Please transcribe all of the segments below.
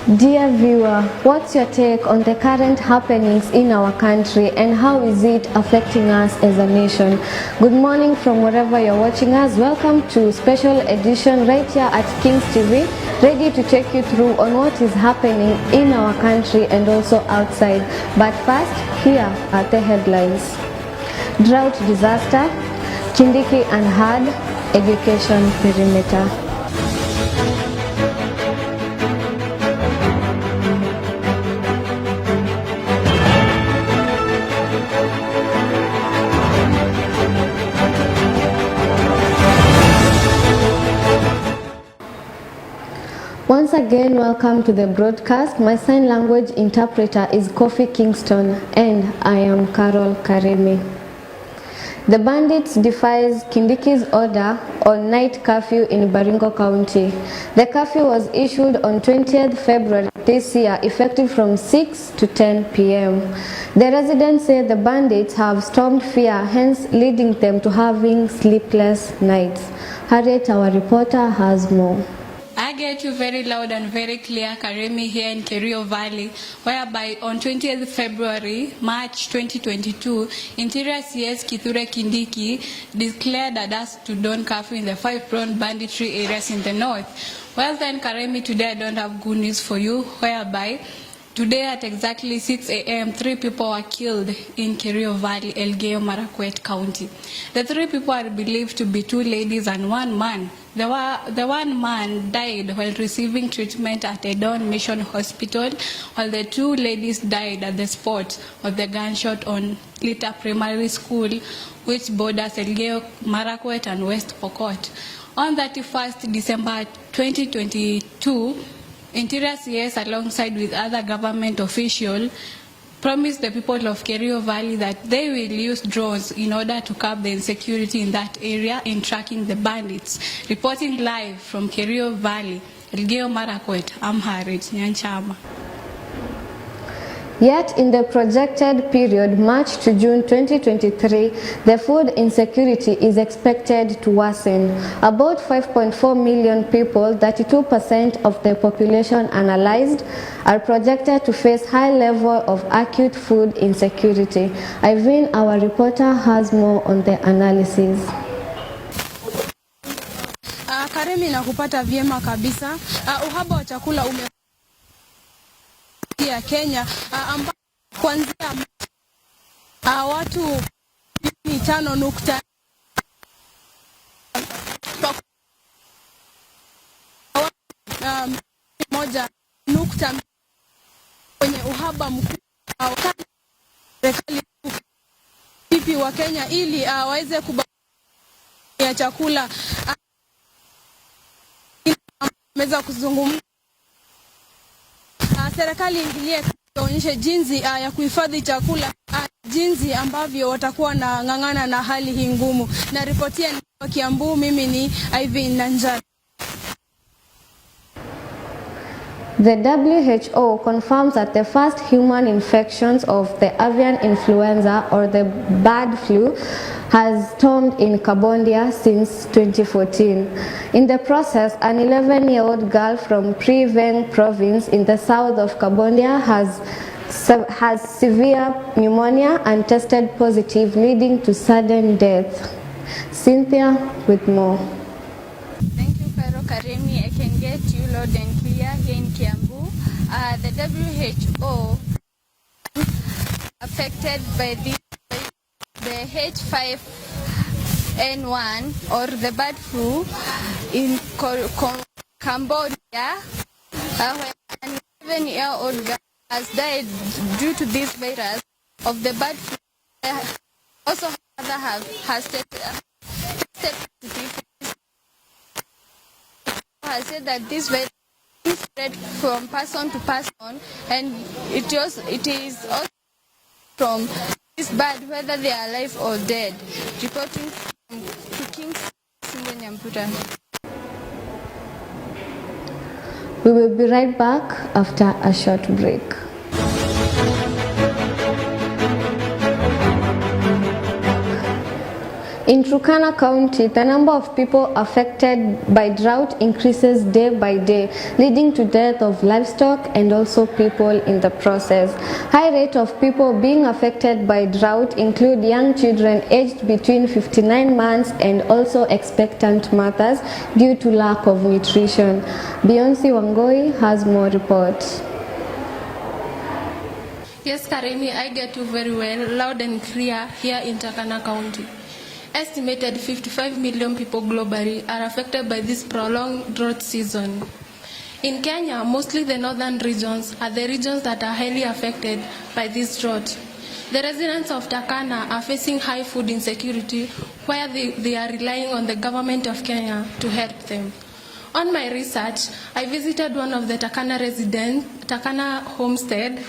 Dear viewer, what's your take on the current happenings in our country and how is it affecting us as a nation? Good morning from wherever you're watching us. Welcome to special edition right here at Kings TV, ready to take you through on what is happening in our country and also outside. But first, here are the headlines. Drought disaster, Kindiki and Hard, education perimeter. Once again, welcome to the broadcast. My sign language interpreter is Kofi Kingston and I am Carol Karimi. The bandits defies Kindiki's order on night curfew in Baringo County. The curfew was issued on 20th February this year, effective from 6 to 10 p.m. The residents say the bandits have stormed fear, hence leading them to having sleepless nights. Harriet, our reporter, has more. I get you very loud and very clear, Karemi, here in Kerio Valley, whereby on 20th February, March 2022, Interior CS Kithure Kindiki declared a dusk to dawn curfew in the 5-pronged banditry areas in the north. Well then, Karemi, today I don't have good news for you, whereby today at exactly 6 a.m., 3 people were killed in Kerio Valley, Elgeyo Marakwet County. The 3 people are believed to be 2 ladies and 1 man. The one man died while receiving treatment at Edon Mission Hospital, while the 2 ladies died at the spot of the gunshot on Lita Primary School, which borders Elgeyo Marakwet and West Pokot. On 31st December 2022, Interior CS, alongside with other government officials, promised the people of Kerio Valley that they will use drones in order to curb the insecurity in that area in tracking the bandits. Reporting live from Kerio Valley, Elgeyo Marakwet, I'm Harriet Nyanchama. Yet in the projected period, March to June 2023, the food insecurity is expected to worsen. About 5.4 million people, 32% of the population analyzed, are projected to face high level of acute food insecurity. Irene, our reporter, has more on the analysis. Karemi, nakupata vyema kabisa. Uhaba wa chakula ya Kenya ambapo kuanzia watu 5.1 kwenye uhaba mkubwa serikali pipi wa Kenya ili waweze kubakia chakula meza kuzungumza serikali ingilie kuonyesha jinsi ya kuhifadhi chakula, jinsi ambavyo watakuwa na ng'ang'ana na hali hii ngumu. Na ripotia ni Kiambu, mimi ni Ivy Nanjala. The WHO confirms that the first human infections of the avian influenza or the bird flu has stormed in Cambodia since 2014. In the process, an 11-year-old girl from Pre Veng province in the south of Cambodia has severe pneumonia and tested positive, leading to sudden death. Cynthia with more. Thank you, Karo Karemi. I can get you loud and clear here in Kiambu. The WHO affected by the H5N1 or the bird flu in Cambodia, where an 11-year-old girl has died due to this virus of the bird flu. Also, her mother has tested has said that this virus is spread from person to person, and it is also from this bird, whether they are alive or dead. Reporting to Kings Nyamputa. We will be right back after a short break. In Turkana County, the number of people affected by drought increases day by day, leading to death of livestock and also people in the process. High rate of people being affected by drought include young children aged between 59 months and also expectant mothers due to lack of nutrition. Beyonce Wangoi has more reports. Yes, Karemi, I get you very well, loud and clear here in Turkana County. Estimated 55 million people globally are affected by this prolonged drought season. In Kenya, mostly the northern regions are the regions that are highly affected by this drought. The residents of Turkana are facing high food insecurity where they are relying on the government of Kenya to help them. On my research, I visited one of the Turkana residents, Turkana homestead,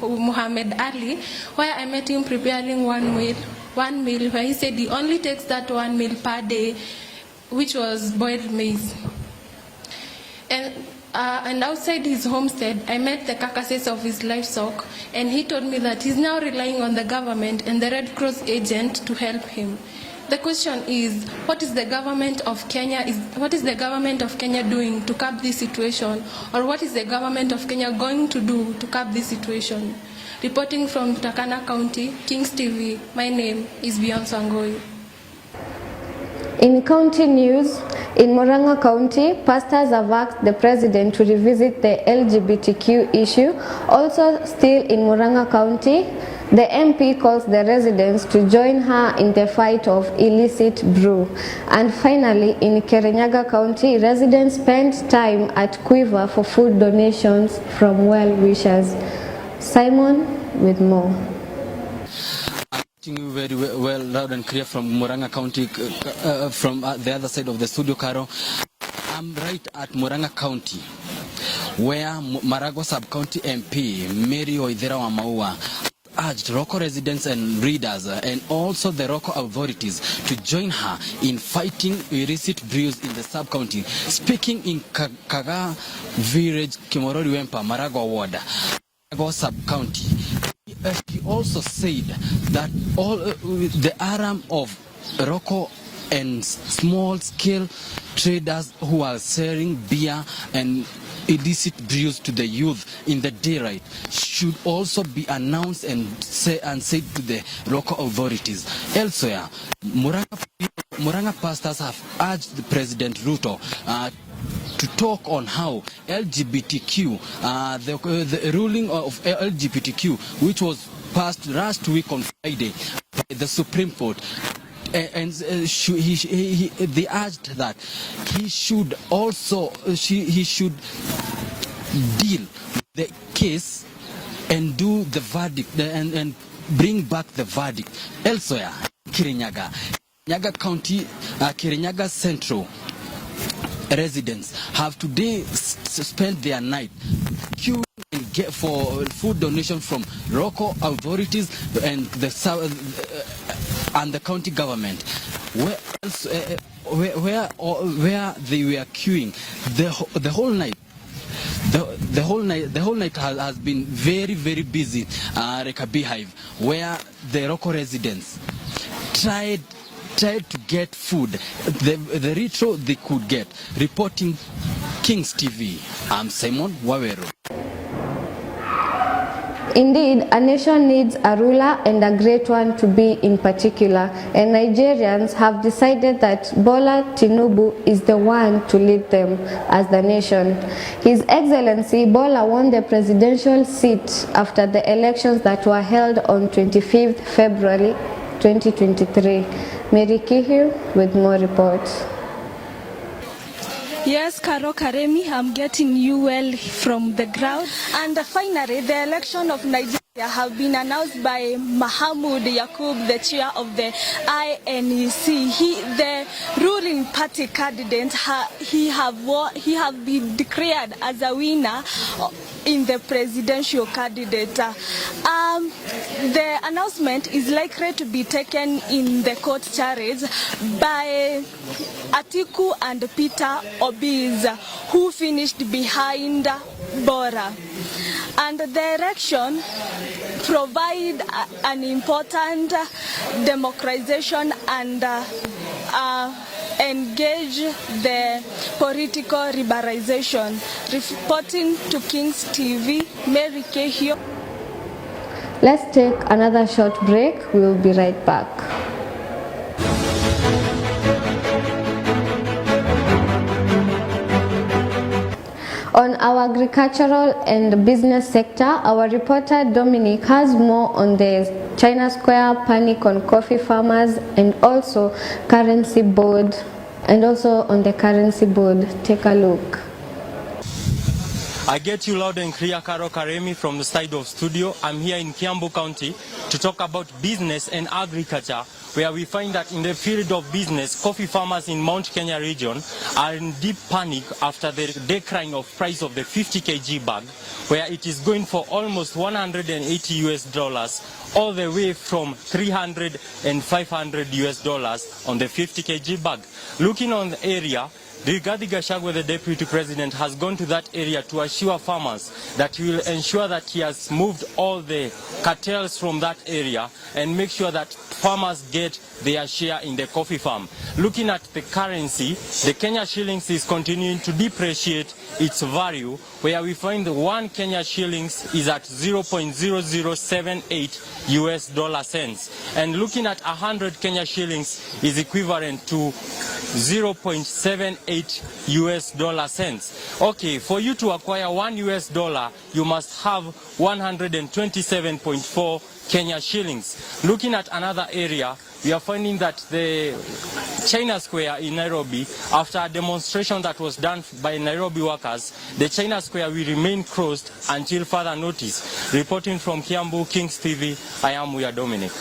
Muhammad Ali, where I met him preparing one meal where he said he only takes that one meal per day, which was boiled maize. And outside his homestead, I met the carcasses of his livestock, and he told me that he's now relying on the government and the Red Cross agent to help him. The question is, what is the government of Kenya doing to curb this situation, or what is the government of Kenya going to do to curb this situation? Reporting from Turkana County, Kings TV, my name is Beyonce Wangoi. In county news, in Murang'a County, pastors have asked the president to revisit the LGBTQ issue. Also, still in Murang'a County, the MP calls the residents to join her in the fight of illicit brew. And finally, in Kirinyaga County, residents spent time at Quiver for food donations from well-wishers. Simon with more. You very well, loud and clear from Murang'a County, from the other side of the studio, Caro. I'm right at Murang'a County, where Marago Sub-County MP, Mary Oidera Wamaua, urged Roko residents and readers and also the Roko authorities to join her in fighting illicit brews in the sub-county. Speaking in Kaga Village, Kimorori Wempa, Marago Ward, Marago Sub-County, he also said that all the arm of Roko and small-scale traders who are selling beer and illicit brews to the youth in the daylight should also be announced and said to the local authorities. Elsewhere, Murang'a pastors have urged President Ruto to talk on how LGBTQ, the ruling of LGBTQ, which was passed last week on Friday by the Supreme Court, and they urged that he should also he should deal with the case and do the verdict and bring back the verdict. Elsewhere, Kirinyaga County, Kirinyaga Central residents have today spent their night queuing and get for food donation from local authorities and the county government, where they were queuing the whole night. The whole night has been very, very busy. Like a beehive, where the local residents tried to get food, the little they could get. Reporting Kings TV, I'm Simon Wawero. Indeed, a nation needs a ruler, and a great one to be in particular, and Nigerians have decided that Bola Tinubu is the one to lead them as the nation. His Excellency Bola won the presidential seat after the elections that were held on 25th February 2023. Mary Kihiu with more reports. Yes, Karo Karemi, I'm getting you well from the ground. And finally, the election of Nigeria have been announced by Mahamudu Yakub, the chair of the INEC. The ruling party candidate, he have been declared as a winner in the presidential candidate. The announcement is likely to be taken in the court charge by Atiku and Peter Obi's, who finished behind Bora. And the election provide an important democratization and engage the political liberalization. Reporting to Kings TV, Mary Kehio. Let's take another short break. We will be right back. On our agricultural and business sector, our reporter Dominic has more on the China Square panic on coffee farmers and also currency board, and also on the currency board. Take a look. I get you loud and clear, Carol Karemi from the side of studio. I'm here in Kiambu County to talk about business and agriculture, where we find that in the field of business, coffee farmers in Mount Kenya region are in deep panic after the decline of price of the 50 kg bag, where it is going for almost $180 all the way from 300 and 500 US on the 50 kg bag. Looking on the area, Rigathi Gachagua, the Deputy President, has gone to that area to assure farmers that he will ensure that he has moved all the cartels from that area and make sure that farmers get their share in the coffee farm. Looking at the currency, the Kenya shillings is continuing to depreciate its value, where we find the 1 Kenya shillings is at 0.0078 US cents. And looking at 100 Kenya shillings is equivalent to 0.78 US cents. Okay, for you to acquire $1 US, you must have 127.4 Kenya shillings. Looking at another area, we are finding that the China Square in Nairobi, after a demonstration that was done by Nairobi workers, the China Square will remain closed until further notice. Reporting from Kiambu, Kings TV, I am Uya Dominic.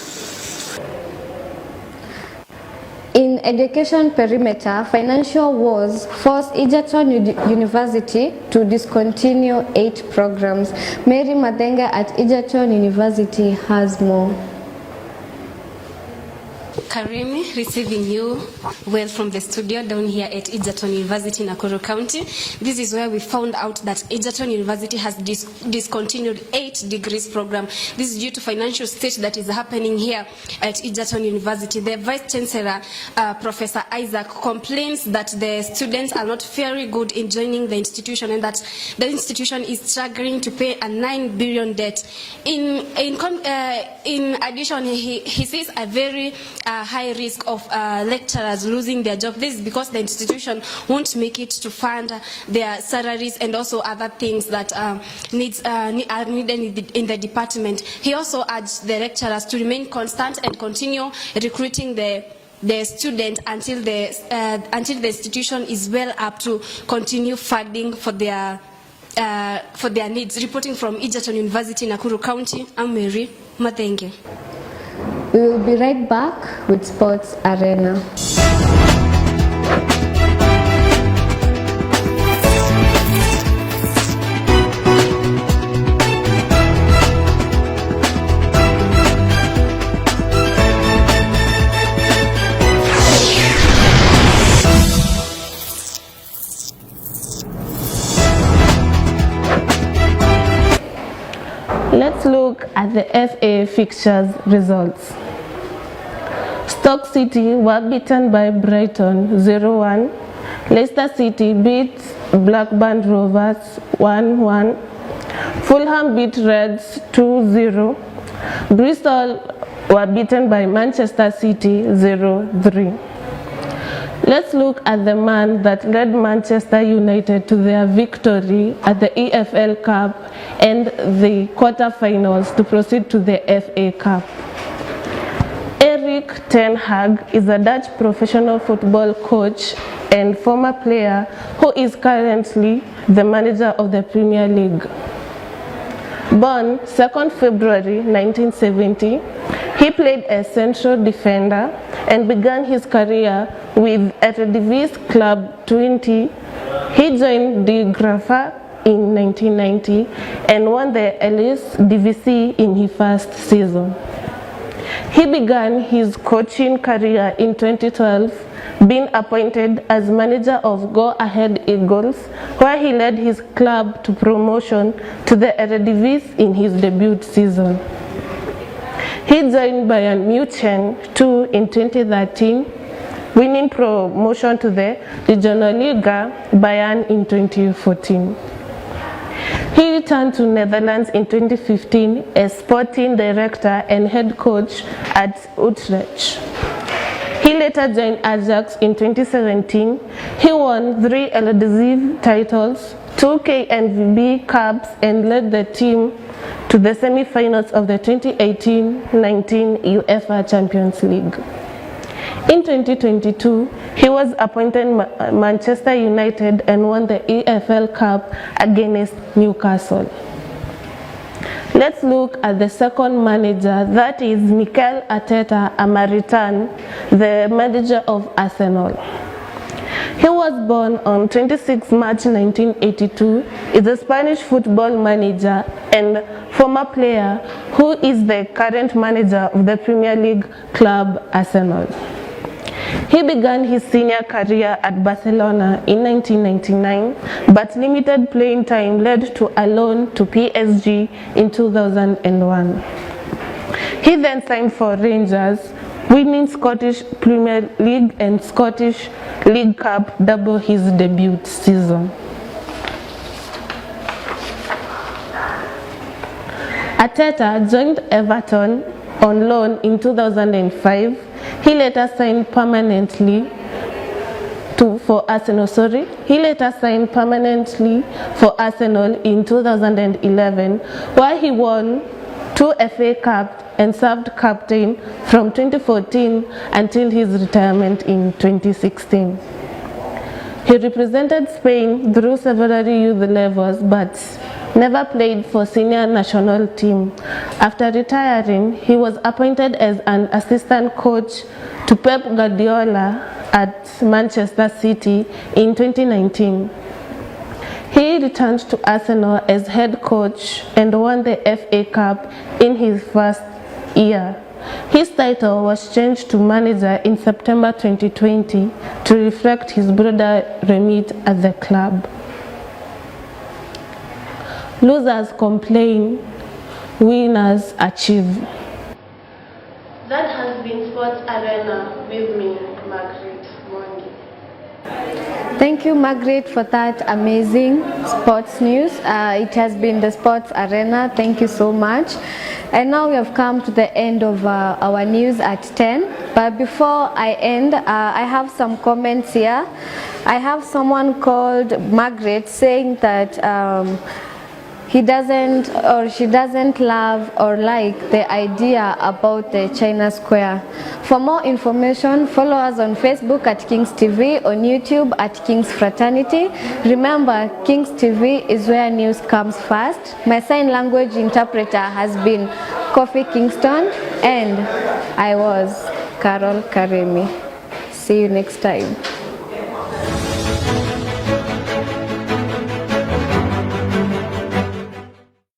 In education perimeter, financial woes forced Egerton University to discontinue 8 programs. Mary Madenga at Egerton University has more. Karemi, receiving you well from the studio down here at Egerton University, Nakuru County. This is where we found out that Egerton University has discontinued 8 degrees program. This is due to financial state that is happening here at Egerton University. The Vice Chancellor, Professor Isaac, complains that the students are not very good in joining the institution and that the institution is struggling to pay a 9 billion debt. In addition, he sees a very high risk of lecturers losing their job. This is because the institution won't make it to fund their salaries and also other things that are needed in the department. He also urged the lecturers to remain constant and continue recruiting the student until the institution is well up to continue funding for their needs. Reporting from Egerton University, Nakuru County, I'm Mary Madenga. We will be right back with Sports Arena. Let's look at the FA fixtures results. Stoke City were beaten by Brighton 0-1. Leicester City beat Blackburn Rovers 1-1. Fulham beat Reds 2-0. Bristol were beaten by Manchester City 0-3. Let's look at the man that led Manchester United to their victory at the EFL Cup and the quarter-finals to proceed to the FA Cup. Erik ten Hag is a Dutch professional football coach and former player who is currently the manager of the Premier League. Born 2nd February 1970, he played as central defender and began his career with Eredivisie Club 20. He joined De Graafschap in 1990 and won the Eredivisie in his first season. He began his coaching career in 2012, being appointed as manager of Go Ahead Eagles, where he led his club to promotion to the Eredivisie in his debut season. He joined Bayern Munich too in 2013, winning promotion to the Regionalliga Bayern in 2014. He returned to Netherlands in 2015 as sporting director and head coach at Utrecht. He later joined Ajax in 2017. He won 3 Eredivisie titles, 2 KNVB Cups, and led the team to the semi-finals of the 2018-19 UEFA Champions League. In 2022, he was appointed Manchester United and won the EFL Cup against Newcastle. Let's look at the second manager, that is Mikel Arteta Amaritan, the manager of Arsenal. He was born on 26 March 1982, is a Spanish football manager and former player who is the current manager of the Premier League club Arsenal. He began his senior career at Barcelona in 1999, but limited playing time led to a loan to PSG in 2001. He then signed for Rangers, winning Scottish Premier League and Scottish League Cup double his debut season. Arteta joined Everton on loan in 2005. He later signed permanently for Arsenal. He later signed permanently for Arsenal in 2011, where he won 2 FA Cups and served captain from 2014 until his retirement in 2016. He represented Spain through several youth levels but never played for senior national team. After retiring, he was appointed as an assistant coach to Pep Guardiola at Manchester City in 2019. He returned to Arsenal as head coach and won the FA Cup in his first year. His title was changed to manager in September 2020 to reflect his broader remit at the club. Losers complain, winners achieve. That has been Sports Arena with me, Margaret Mwangi. Thank you, Margaret, for that amazing sports news. It has been the Sports Arena. Thank you so much. And now we have come to the end of our news at 10. But before I end, I have some comments here. I have someone called Margaret saying that he doesn't or she doesn't love or like the idea about the China Square. For more information, follow us on Facebook at Kings TV, on YouTube at Kings Fraternity. Remember, Kings TV is where news comes first. My sign language interpreter has been Kofi Kingston, and I was Carol Karemi. See you next time.